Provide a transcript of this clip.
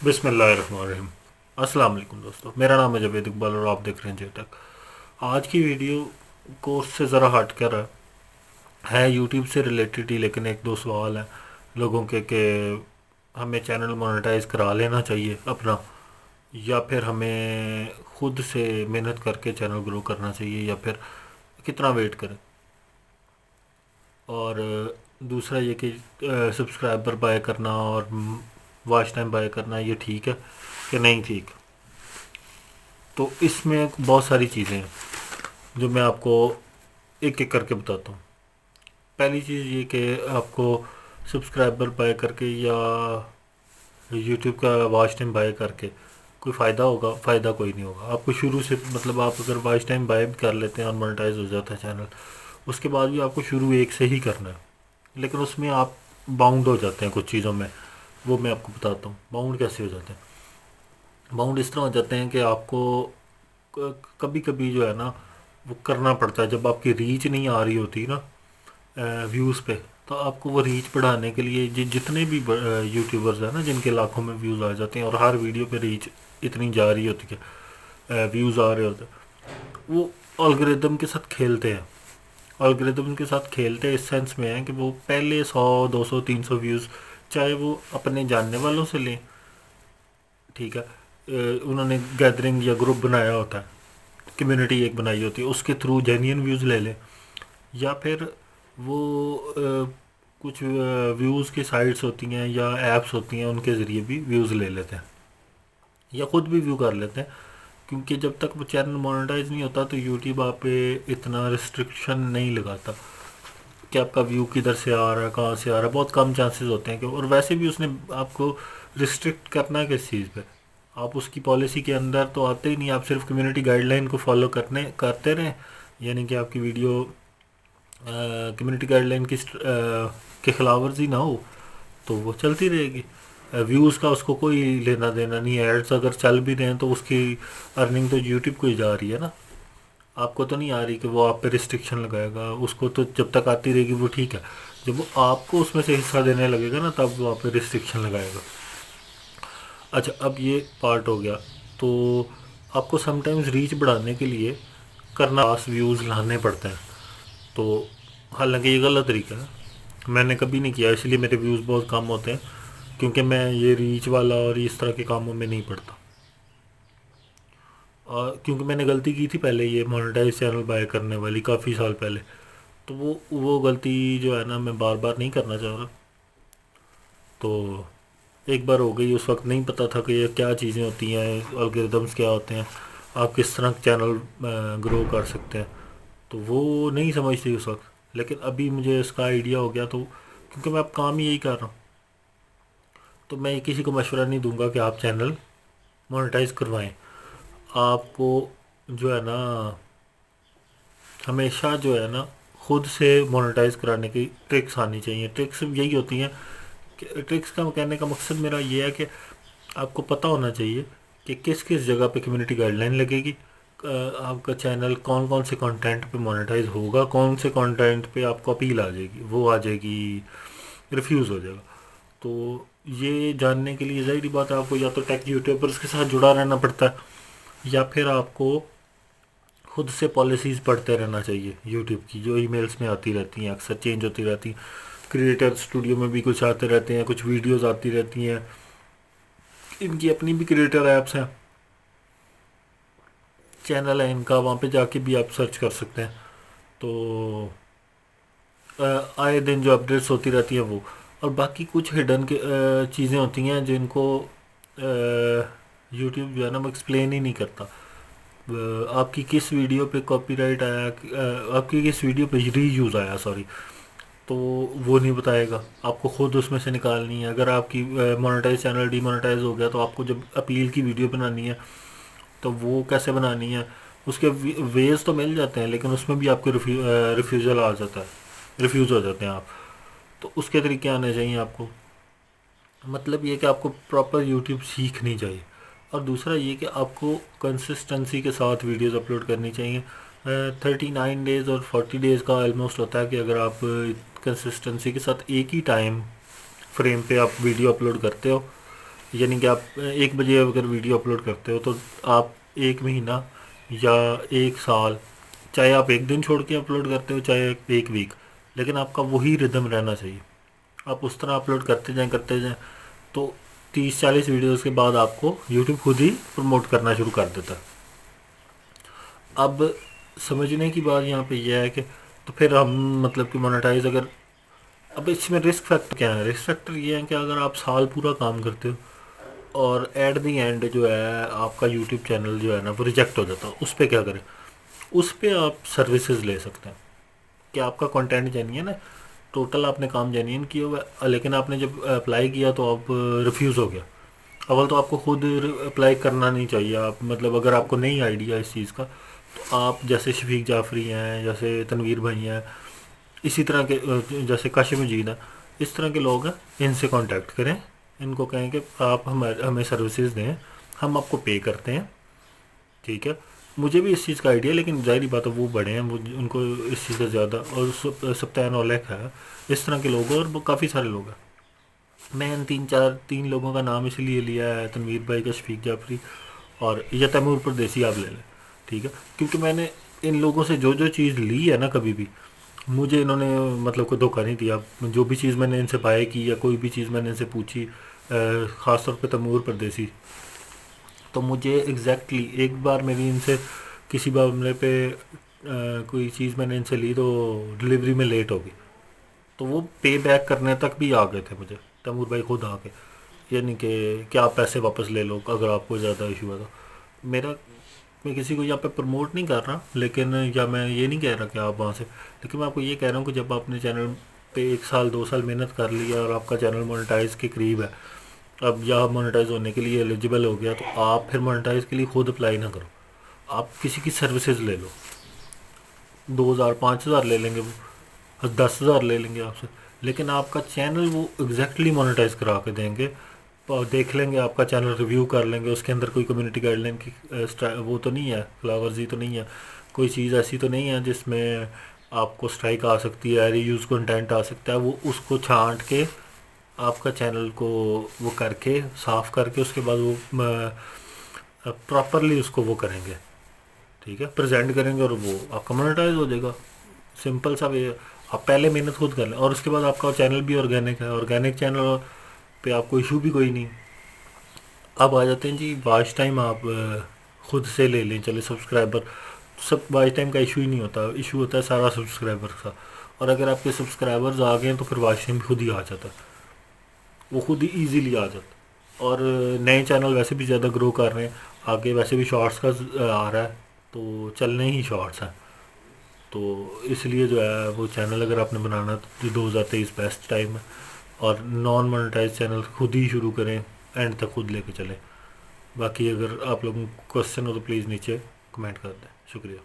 بسم اللہ الرحمن الرحیم۔ السلام علیکم دوستو، میرا نام ہے جاوید اقبال اور آپ دیکھ رہے ہیں جے تک۔ آج کی ویڈیو کورس سے ذرا ہٹ کر ہے یوٹیوب سے ریلیٹڈ ہی، لیکن ایک دو سوال ہیں لوگوں کے کہ ہمیں چینل مونیٹائز کرا لینا چاہیے اپنا، یا پھر ہمیں خود سے محنت کر کے چینل گرو کرنا چاہیے، یا پھر کتنا ویٹ کریں، اور دوسرا یہ کہ سبسکرائبر بائی کرنا اور واچ ٹائم بائی کرنا یہ ٹھیک ہے کہ نہیں ٹھیک۔ تو اس میں بہت ساری چیزیں ہیں جو میں آپ کو ایک ایک کر کے بتاتا ہوں۔ پہلی چیز یہ کہ آپ کو سبسکرائبر بائی کر کے یا یوٹیوب کا واچ ٹائم بائی کر کے کوئی فائدہ ہوگا؟ فائدہ کوئی نہیں ہوگا آپ کو شروع سے، مطلب آپ اگر واچ ٹائم بائی بھی کر لیتے ہیں اور مونیٹائز ہو جاتا ہے چینل، اس کے بعد بھی آپ کو شروع ایک سے ہی کرنا ہے، لیکن اس میں آپ باؤنڈ ہو جاتے ہیں کچھ چیزوں میں۔ وہ میں آپ کو بتاتا ہوں باؤنڈ کیسے ہو جاتے ہیں۔ باؤنڈ اس طرح ہو جاتے ہیں کہ آپ کو کبھی کبھی جو ہے نا وہ کرنا پڑتا ہے، جب آپ کی ریچ نہیں آ رہی ہوتی نا ویوز پہ، تو آپ کو وہ ریچ بڑھانے کے لیے جتنے بھی یوٹیوبرز ہیں نا جن کے لاکھوں میں ویوز آ جاتے ہیں اور ہر ویڈیو پہ ریچ اتنی جا رہی ہوتی ہے، ویوز آ رہے ہوتے ہیں، وہ الگوریدم کے ساتھ کھیلتے ہیں۔ الگوریدم کے ساتھ کھیلتے اس سینس میں ہیں کہ وہ پہلے 100 200 300 ویوز چاہے وہ اپنے جاننے والوں سے لیں، ٹھیک ہے، انہوں نے گیدرنگ یا گروپ بنایا ہوتا ہے، کمیونٹی ایک بنائی ہوتی ہے، اس کے تھرو جینین ویوز لے لیں، یا پھر وہ کچھ ویوز کی سائٹس ہوتی ہیں یا ایپس ہوتی ہیں ان کے ذریعے بھی ویوز لے لیتے ہیں، یا خود بھی ویو کر لیتے ہیں، کیونکہ جب تک وہ چینل مونیٹائز نہیں ہوتا تو یوٹیوب آپ پہ اتنا ریسٹرکشن نہیں لگاتا کہ آپ کا ویو کدھر سے آ رہا ہے کہاں سے آ رہا ہے، بہت کم چانسز ہوتے ہیں کہ، اور ویسے بھی اس نے آپ کو ریسٹرکٹ کرنا ہے کس چیز پہ؟ آپ اس کی پالیسی کے اندر تو آتے ہی نہیں، آپ صرف کمیونٹی گائیڈ لائن کو فالو کرتے رہیں، یعنی کہ آپ کی ویڈیو کمیونٹی گائیڈ لائن کے خلاف ورزی نہ ہو تو وہ چلتی رہے گی۔ ویوز کا اس کو کوئی لینا دینا نہیں ہے، ایڈس اگر چل بھی رہے ہیں تو اس کی ارننگ تو یوٹیوب کو ہی جا رہی ہے نا، آپ کو تو نہیں آ رہی کہ وہ آپ پہ ریسٹرکشن لگائے گا، اس کو تو جب تک آتی رہے گی وہ ٹھیک ہے، جب وہ آپ کو اس میں سے حصہ دینے لگے گا نا تب وہ آپ پہ ریسٹرکشن لگائے گا۔ اچھا، اب یہ پارٹ ہو گیا۔ تو آپ کو سم ٹائمز ریچ بڑھانے کے لیے کرنا پاس ویوز لانے پڑتے ہیں، تو حالانکہ یہ غلط طریقہ ہے، میں نے کبھی نہیں کیا، اس لیے میرے ویوز بہت کم ہوتے ہیں، کیونکہ میں یہ ریچ والا اور اس طرح کے کاموں میں نہیں پڑتا، اور کیونکہ میں نے غلطی کی تھی پہلے یہ مونیٹائز چینل بائی کرنے والی کافی سال پہلے، تو وہ غلطی جو ہے نا میں بار بار نہیں کرنا چاہ رہا۔ تو ایک بار ہو گئی، اس وقت نہیں پتہ تھا کہ یہ کیا چیزیں ہوتی ہیں، الگوریدمس کیا ہوتے ہیں، آپ کس طرح چینل گرو کر سکتے ہیں، تو وہ نہیں سمجھتی اس وقت، لیکن ابھی مجھے اس کا آئیڈیا ہو گیا، تو کیونکہ میں اب کام ہی یہی کر رہا ہوں، تو میں کسی کو مشورہ نہیں دوں گا کہ آپ چینل مونیٹائز کروائیں۔ آپ کو جو ہے نا ہمیشہ جو ہے نا خود سے مونیٹائز کرانے کی ٹرکس آنی چاہیے۔ ٹرکس یہی ہوتی ہیں کہ ٹرکس کا کہنے کا مقصد میرا یہ ہے کہ آپ کو پتہ ہونا چاہیے کہ کس کس جگہ پہ کمیونٹی گائیڈ لائن لگے گی، آپ کا چینل کون کون سے کانٹینٹ پہ مونیٹائز ہوگا، کون سے کانٹینٹ پہ آپ کو اپیل آ جائے گی، وہ آ جائے گی، ریفیوز ہو جائے گا۔ تو یہ جاننے کے لیے ظاہری بات ہے آپ کو یا تو ٹیک یوٹیوبرس کے ساتھ جڑا رہنا پڑتا ہے، یا پھر آپ کو خود سے پالیسیز پڑھتے رہنا چاہیے یوٹیوب کی، جو ای میلز میں آتی رہتی ہیں، اکثر چینج ہوتی رہتی ہیں، کریٹر اسٹوڈیو میں بھی کچھ آتے رہتے ہیں، کچھ ویڈیوز آتی رہتی ہیں، ان کی اپنی بھی کریٹر ایپس ہیں، چینل ہے ان کا، وہاں پہ جا کے بھی آپ سرچ کر سکتے ہیں۔ تو آئے دن جو اپڈیٹس ہوتی رہتی ہیں وہ، اور باقی کچھ ہڈن چیزیں ہوتی ہیں جن کو یوٹیوب جو ہے نا وہ ایکسپلین ہی نہیں کرتا۔ آپ کی کس ویڈیو پہ کاپی رائٹ آیا، آپ کی کس ویڈیو پہ ری یوز آیا، سوری، تو وہ نہیں بتائے گا، آپ کو خود اس میں سے نکالنی ہے۔ اگر آپ کی مونیٹائز چینل ڈی مونیٹائز ہو گیا تو آپ کو جب اپیل کی ویڈیو بنانی ہے تو وہ کیسے بنانی ہے، اس کے ویز تو مل جاتے ہیں، لیکن اس میں بھی آپ کو ریفیوزل آ جاتا ہے، ریفیوز ہو جاتے ہیں آپ، تو اس کے طریقے آنے چاہیے آپ کو۔ مطلب یہ کہ آپ کو پراپر یوٹیوب سیکھنی چاہیے، اور دوسرا یہ کہ آپ کو کنسسٹنسی کے ساتھ ویڈیوز اپلوڈ کرنی چاہیے۔ 39 ڈیز اور 40 ڈیز کا آلموسٹ ہوتا ہے کہ اگر آپ کنسسٹنسی کے ساتھ ایک ہی ٹائم فریم پہ آپ ویڈیو اپلوڈ کرتے ہو یعنی کہ آپ 1 بجے اگر ویڈیو اپلوڈ کرتے ہو تو آپ 1 مہینہ یا 1 سال، چاہے آپ ایک دن چھوڑ کے اپلوڈ کرتے ہو چاہے ایک ویک، لیکن آپ کا وہی ردم رہنا چاہیے. آپ اس طرح اپلوڈ کرتے جائیں تو 30-40 ویڈیوز کے بعد آپ کو یوٹیوب خود ہی پروموٹ کرنا شروع کر دیتا ہے. اب سمجھنے کی بات یہاں پہ یہ ہے کہ تو پھر ہم مطلب کہ مونیٹائز اگر، اب اس میں رسک فیکٹر کیا ہے؟ رسک فیکٹر یہ ہے کہ اگر آپ سال پورا کام کرتے ہو اور ایٹ دی اینڈ جو ہے آپ کا یوٹیوب چینل جو ہے نا وہ ریجیکٹ ہو جاتا ہے، اس پہ کیا کریں؟ اس پہ آپ سروسز لے سکتے ہیں کہ آپ کا کنٹینٹ جینین ہے، ٹوٹل آپ نے کام جینین کیا ہوا ہے، لیکن آپ نے جب اپلائی کیا تو آپ ریفیوز ہو گیا. اول تو آپ کو خود اپلائی کرنا نہیں چاہیے. آپ مطلب اگر آپ کو نہیں آئیڈیا اس چیز کا تو آپ جیسے شفیق جعفری ہیں، جیسے تنویر بھائی ہیں، اسی طرح کے جیسے کاشف مجید ہیں، اس طرح کے لوگ ہیں، ان سے کانٹیکٹ کریں. ان کو کہیں کہ آپ ہمیں سروسز دیں، ہم آپ کو پے کرتے ہیں. ٹھیک ہے، مجھے بھی اس چیز کا آئیڈیا، لیکن ظاہری بات ہے وہ بڑے ہیں، وہ ان کو اس چیز کا زیادہ، اور سبطین اولیک ہے، اس طرح کے لوگ ہیں، اور وہ کافی سارے لوگ ہیں. میں ان تین لوگوں کا نام اس لیے لیا ہے، تنویر بھائی کا، شفیق جعفری اور یا تیمور پردیسی آپ لے لیں. ٹھیک ہے، کیونکہ میں نے ان لوگوں سے جو چیز لی ہے نا، کبھی بھی مجھے انہوں نے مطلب کوئی دھوکہ نہیں دیا. جو بھی چیز میں نے ان سے بائے کی یا کوئی بھی چیز میں نے ان سے پوچھی، خاص طور پہ تیمور پردیسی، تو مجھے ایگزیکٹلی ایک بار میری ان سے کسی معاملے پہ کوئی چیز میں نے ان سے لی تو ڈلیوری میں لیٹ ہو گئی، تو وہ پے بیک کرنے تک بھی آ گئے تھے مجھے، تیمور بھائی خود آ کے، یعنی کہ آپ پیسے واپس لے لو اگر آپ کو زیادہ ایشو ہے تو. میرا میں کسی کو یہاں پہ پروموٹ نہیں کر رہا، لیکن یا میں یہ نہیں کہہ رہا کہ آپ وہاں سے، لیکن میں آپ کو یہ کہہ رہا ہوں کہ جب آپ نے چینل پہ 1 سال 2 سال محنت کر لی ہے اور آپ کا چینل مونیٹائز کے قریب ہے، اب یا مونیٹائز ہونے کے لیے ایلیجیبل ہو گیا، تو آپ پھر مونیٹائز کے لیے خود اپلائی نہ کرو، آپ کسی کی سروسز لے لو. 2,000 5,000 لے لیں گے وہ، 10,000 لے لیں گے آپ سے، لیکن آپ کا چینل وہ ایگزیکٹلی مونیٹائز کرا کے دیں گے. اور دیکھ لیں گے آپ کا چینل، ریویو کر لیں گے، اس کے اندر کوئی کمیونٹی گائیڈ لائن کی وہ تو نہیں ہے، خلاف ورزی تو نہیں ہے، کوئی چیز ایسی تو نہیں ہے جس میں آپ کو اسٹرائک آ سکتی ہے، ری یوز کنٹینٹ آ سکتا ہے. وہ اس کو چھانٹ کے آپ کا چینل کو وہ کر کے صاف کر کے اس کے بعد وہ پراپرلی اس کو وہ کریں گے. ٹھیک ہے، پریزنٹ کریں گے اور وہ آپ کا مونیٹائز ہو جائے گا. سمپل سا وے. آپ پہلے محنت خود کر لیں، اور اس کے بعد آپ کا چینل بھی آرگینک ہے، آرگینک چینل پہ آپ کو ایشو بھی کوئی نہیں. اب آ جاتے ہیں جی واچ ٹائم. آپ خود سے لے لیں، چلے سبسکرائبر، واچ ٹائم کا ایشو ہی نہیں ہوتا، ایشو ہوتا ہے سارا سبسکرائبر کا. اور اگر آپ کے سبسکرائبرز آ گئے ہیں تو پھر واچ ٹائم خود ہی آ جاتا ہے، وہ خود ہی ایزیلی آ جاتا. اور نئے چینل ویسے بھی زیادہ گرو کر رہے ہیں، آگے ویسے بھی شارٹس کا آ رہا ہے، تو چلنے ہی شارٹس ہیں. تو اس لیے جو ہے وہ چینل اگر آپ نے بنانا تو 2023 بیسٹ ٹائم ہے. اور نان مونیٹائز چینل خود ہی شروع کریں، اینڈ تک خود لے کے چلیں. باقی اگر آپ لوگوں کو کوشچن ہو تو پلیز نیچے کمنٹ کر دیں. شکریہ.